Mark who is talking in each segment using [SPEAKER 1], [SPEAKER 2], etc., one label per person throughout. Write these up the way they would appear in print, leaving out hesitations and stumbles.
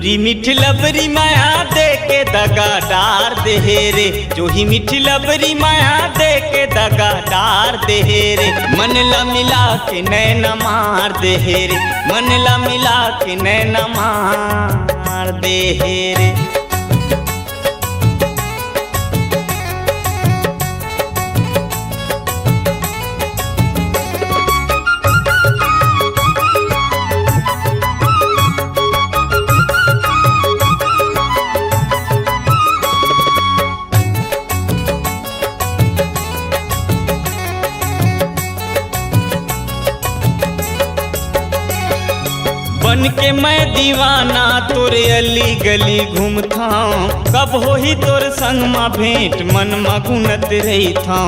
[SPEAKER 1] टूरी मीठी लबरी माया दे के दगा डार दे रे, जो ही मीठी लबरी माया दे के दगा डार दे रे। मन ला मिला के नैना मार दे रे, मन ला मिला के नैना मार दे रे। बन के मैं दीवाना तोरे अली गली घूमता, कब हो ही तोर संग मा भेंट मन मा गुनत रही था।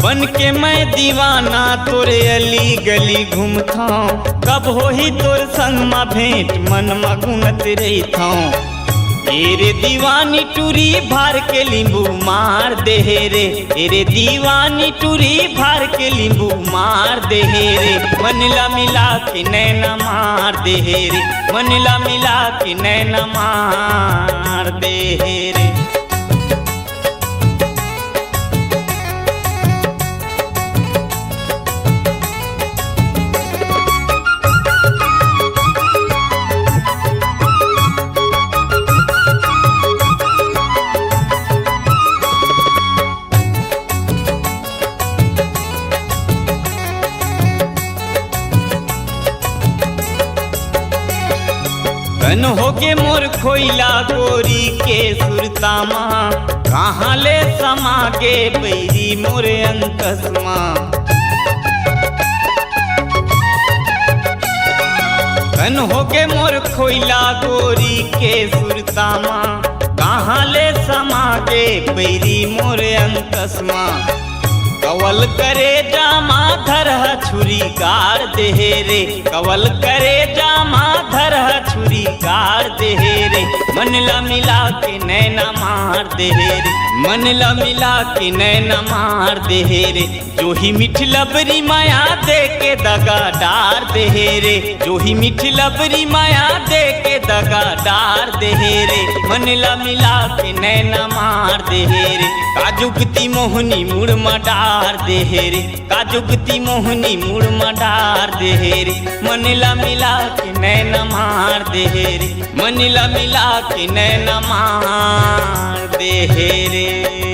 [SPEAKER 1] बन के मैं दीवाना तोरे अली गली घूमता, कब हो ही तोर संग मा भेंट मन मा गुनत रही था। तेरे दीवानी टूरी भार के लींबू मार दे रे, तेरे दीवानी टूरी भार के लींबू मार दे रे। मन ला मिला के नैना मार दे रे, मन ला मिला के नैना मार दे रे। कन होके मोर खोइला गोरी के सुरतामा, कहाँ ले समागे बैरी मोरे अंकसमा। कन होके मोर खोइला गोरी के सुरतामा, कहाँ ले समागे बैरी मोरे अंकसमा। कवल करे जामा धरह छुरी गाड़ दे रे, कवल करे जामा धरह छुरी गाड़ दे रे। मन ला मिला के नैना मार दे रे, मन ला मिला के नैना मार दे रे। जो ही मीठी लबरी माया दे के दगा डार दे रे, जो ही मीठी लबरी माया दे के दगा डार दे रे। मन ला मिला के नैना मार दे रे। काजुकती मोहनी मुड़ डार दे रे, काजुकती मोहनी मुड़ डार दे रे। मन ला मिला के नैना मार दे रे, मन ला मिला के नैना मार दे रे।